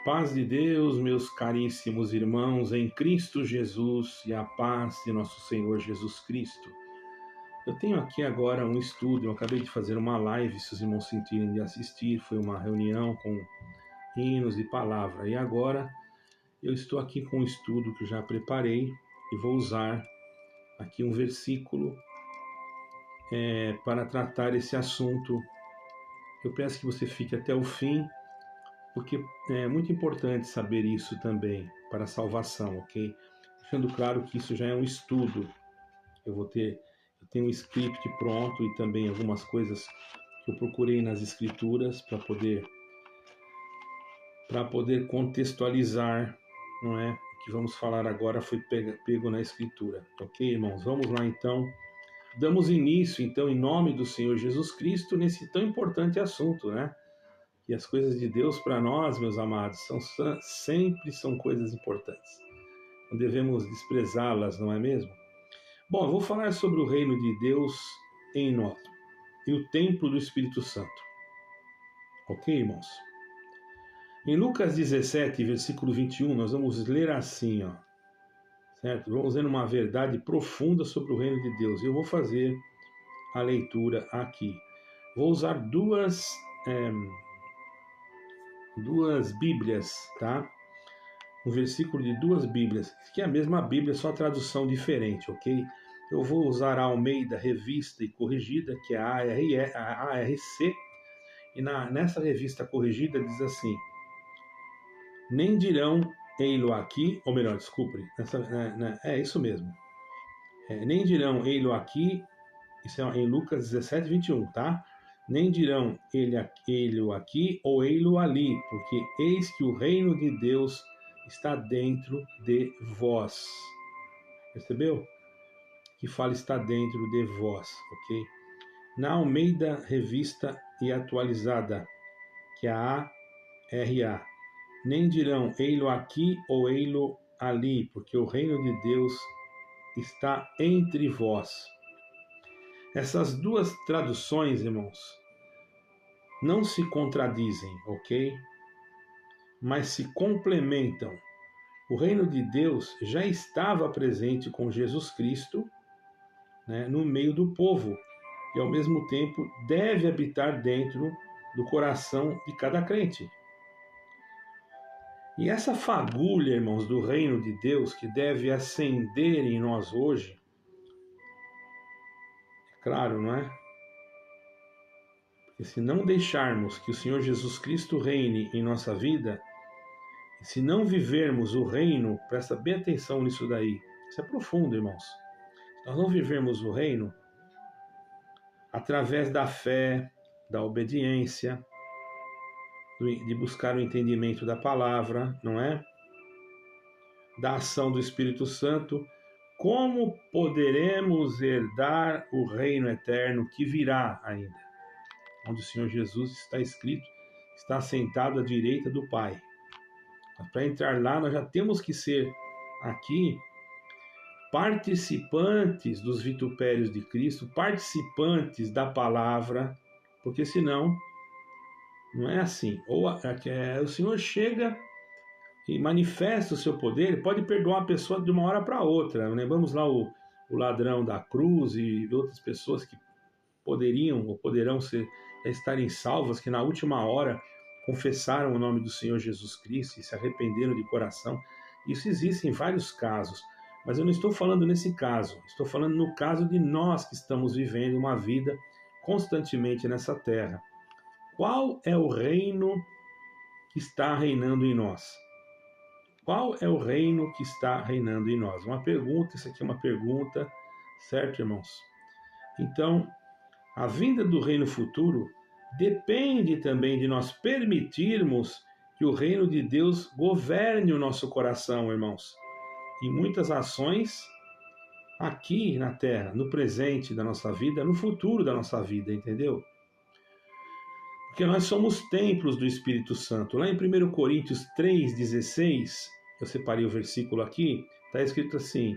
Paz de Deus, meus caríssimos irmãos em Cristo Jesus e a paz de nosso Senhor Jesus Cristo. Eu tenho aqui agora um estudo, eu acabei de fazer uma live, se os irmãos sentirem de assistir, foi uma reunião com hinos e palavra. E agora eu estou aqui com um estudo que eu já preparei e vou usar aqui um versículo para tratar esse assunto. Eu peço que você fique até o fim, porque é muito importante saber isso também para a salvação, ok? Deixando claro que isso já é um estudo. Eu tenho um script pronto e também algumas coisas que eu procurei nas escrituras para poder contextualizar, não é? O que vamos falar agora foi pego na escritura, ok, irmãos? Vamos lá então. Damos início então em nome do Senhor Jesus Cristo nesse tão importante assunto, né? E as coisas de Deus para nós, meus amados, sempre são coisas importantes. Não devemos desprezá-las, não é mesmo? Bom, eu vou falar sobre o reino de Deus em nós e o templo do Espírito Santo. Ok, irmãos? Em Lucas 17, versículo 21, nós vamos ler assim, ó, certo? Vamos ler uma verdade profunda sobre o reino de Deus. Eu vou fazer a leitura aqui. Vou usar duas Bíblias, tá? Um versículo de duas Bíblias, que é a mesma Bíblia, só tradução diferente, ok? Eu vou usar a Almeida Revista e Corrigida, que é a ARC, e nessa revista corrigida diz assim: nem dirão ei-lo aqui, ou melhor, desculpe, é isso mesmo. Nem dirão ei-lo aqui, isso é em Lucas 17, 21, tá? Nem dirão ele-o aqui ou ei-lo ali, porque eis que o reino de Deus está dentro de vós. Percebeu? Que fala está dentro de vós, ok? Na Almeida Revista e Atualizada, que é a ARA, nem dirão ei-lo aqui ou ei-lo ali, porque o reino de Deus está entre vós. Essas duas traduções, irmãos, não se contradizem, ok? Mas se complementam. O reino de Deus já estava presente com Jesus Cristo, né, no meio do povo, e ao mesmo tempo deve habitar dentro do coração de cada crente. E essa fagulha, irmãos, do reino de Deus que deve acender em nós hoje, é claro, não é? Porque se não deixarmos que o Senhor Jesus Cristo reine em nossa vida, e se não vivermos o reino, presta bem atenção nisso daí, isso é profundo, irmãos. Se nós não vivermos o reino através da fé, da obediência, de buscar o entendimento da palavra, não é? Da ação do Espírito Santo, como poderemos herdar o reino eterno que virá ainda? Onde o Senhor Jesus está escrito, está sentado à direita do Pai. Mas para entrar lá, nós já temos que ser aqui participantes dos vitupérios de Cristo, participantes da palavra, porque senão não é assim. Ou o Senhor chega e manifesta o seu poder, ele pode perdoar a pessoa de uma hora para outra. Lembramos lá o ladrão da cruz e outras pessoas que poderiam ou poderão estarem salvas, que na última hora confessaram o nome do Senhor Jesus Cristo e se arrependeram de coração. Isso existe em vários casos, mas eu não estou falando nesse caso, estou falando no caso de nós que estamos vivendo uma vida constantemente nessa terra. Qual é o reino que está reinando em nós? Qual é o reino que está reinando em nós? Uma pergunta, isso aqui é uma pergunta, certo, irmãos? Então, a vinda do reino futuro depende também de nós permitirmos que o reino de Deus governe o nosso coração, irmãos. Em muitas ações aqui na terra, no presente da nossa vida, no futuro da nossa vida, entendeu? Porque nós somos templos do Espírito Santo. Lá em 1 Coríntios 3,16, eu separei o versículo aqui, está escrito assim,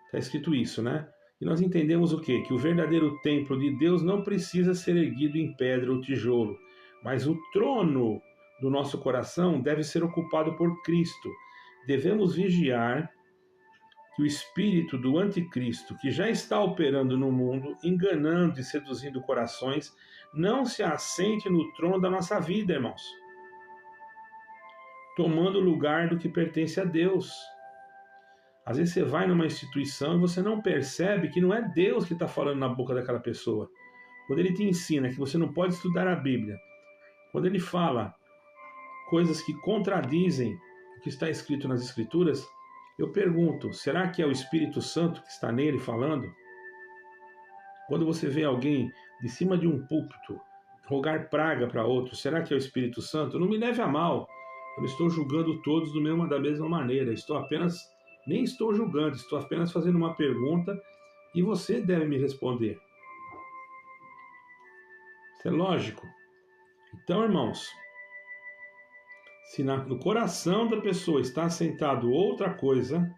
está escrito isso, né? E nós entendemos o quê? Que o verdadeiro templo de Deus não precisa ser erguido em pedra ou tijolo, mas o trono do nosso coração deve ser ocupado por Cristo. Devemos vigiar que o espírito do anticristo, que já está operando no mundo, enganando e seduzindo corações, não se assente no trono da nossa vida, irmãos, tomando o lugar do que pertence a Deus. Às vezes você vai numa instituição e você não percebe que não é Deus que está falando na boca daquela pessoa. Quando ele te ensina que você não pode estudar a Bíblia, quando ele fala coisas que contradizem o que está escrito nas Escrituras, eu pergunto, será que é o Espírito Santo que está nele falando? Quando você vê alguém de cima de um púlpito rogar praga para outro, será que é o Espírito Santo? Não me leve a mal, eu não estou julgando todos da mesma maneira, nem estou julgando, estou apenas fazendo uma pergunta e você deve me responder. Isso é lógico. Então, irmãos, se no coração da pessoa está assentado outra coisa,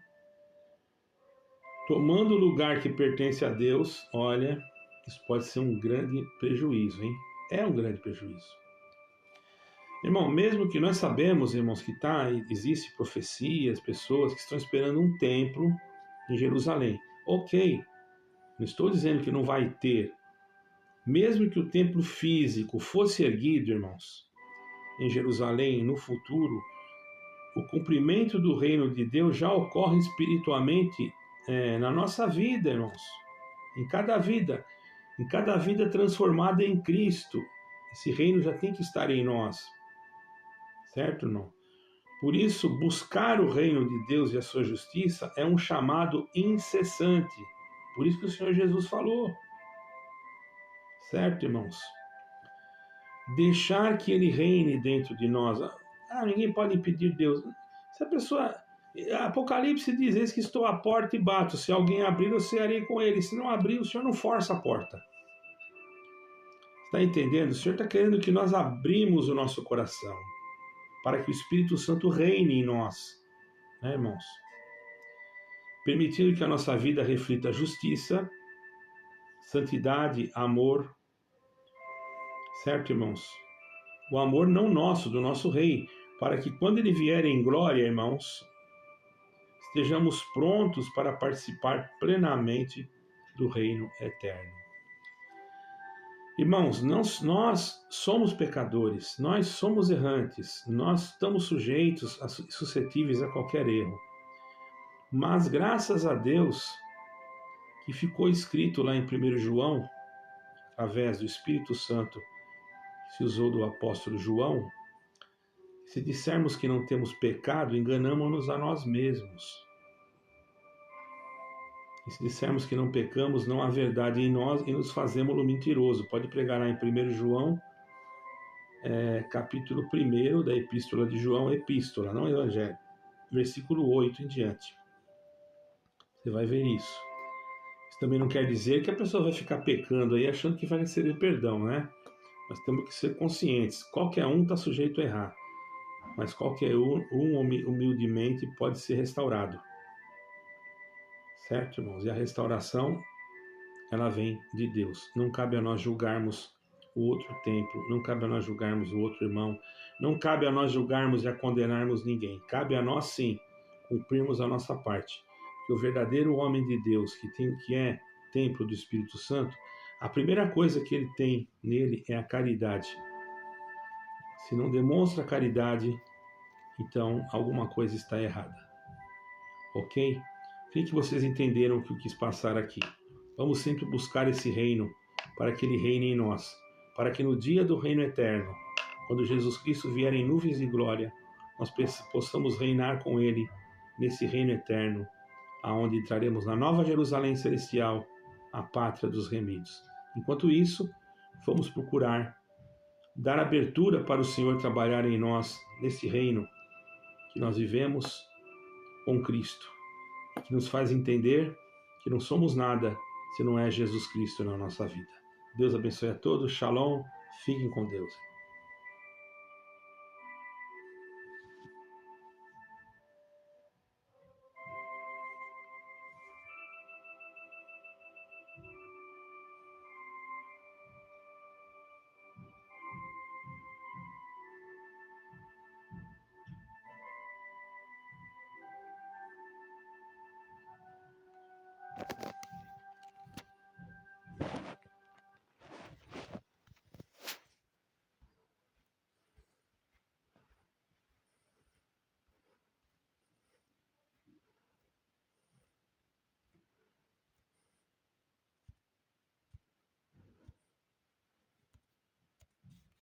tomando o lugar que pertence a Deus, olha, isso pode ser um grande prejuízo, hein? É um grande prejuízo. Irmão, mesmo que nós sabemos, irmãos, que existe profecias, pessoas que estão esperando um templo em Jerusalém. Ok, não estou dizendo que não vai ter. Mesmo que o templo físico fosse erguido, irmãos, em Jerusalém no futuro, o cumprimento do reino de Deus já ocorre espiritualmente na nossa vida, irmãos. Em cada vida transformada em Cristo. Esse reino já tem que estar em nós. Certo, irmão? Por isso, buscar o reino de Deus e a sua justiça é um chamado incessante. Por isso que o Senhor Jesus falou. Certo, irmãos? Deixar que ele reine dentro de nós. Ninguém pode impedir Deus. Se a pessoa... Apocalipse diz, eis que estou à porta e bato. Se alguém abrir, eu cearei com ele. Se não abrir, o Senhor não força a porta. Está entendendo? O Senhor está querendo que nós abrimos o nosso coração para que o Espírito Santo reine em nós, né, irmãos? Permitindo que a nossa vida reflita justiça, santidade, amor. Certo, irmãos? O amor não nosso, do nosso Rei, para que quando ele vier em glória, irmãos, estejamos prontos para participar plenamente do reino eterno. Irmãos, nós somos pecadores, nós somos errantes, nós estamos suscetíveis a qualquer erro. Mas graças a Deus, que ficou escrito lá em 1 João, através do Espírito Santo, que se usou do apóstolo João, se dissermos que não temos pecado, enganamos-nos a nós mesmos. E se dissermos que não pecamos, não há verdade em nós e nos fazemos-lo mentiroso. Pode pregar lá em 1 João, capítulo 1 da Epístola de João, epístola, não evangelho, versículo 8 em diante. Você vai ver isso. Isso também não quer dizer que a pessoa vai ficar pecando aí achando que vai receber perdão, né? Nós temos que ser conscientes. Qualquer um está sujeito a errar, mas qualquer um humildemente pode ser restaurado. Certo, irmãos? E a restauração, ela vem de Deus. Não cabe a nós julgarmos o outro templo, não cabe a nós julgarmos o outro irmão, não cabe a nós julgarmos e a condenarmos ninguém. Cabe a nós, sim, cumprirmos a nossa parte. Porque o verdadeiro homem de Deus, que é templo do Espírito Santo, a primeira coisa que ele tem nele é a caridade. Se não demonstra caridade, então alguma coisa está errada. Ok? Creio que vocês entenderam o que eu quis passar aqui. Vamos sempre buscar esse reino, para que ele reine em nós, para que no dia do reino eterno, quando Jesus Cristo vier em nuvens de glória, nós possamos reinar com ele nesse reino eterno, aonde entraremos na nova Jerusalém celestial, a pátria dos remidos. Enquanto isso, vamos procurar dar abertura para o Senhor trabalhar em nós, nesse reino que nós vivemos com Cristo, que nos faz entender que não somos nada se não é Jesus Cristo na nossa vida. Deus abençoe a todos, shalom, fiquem com Deus.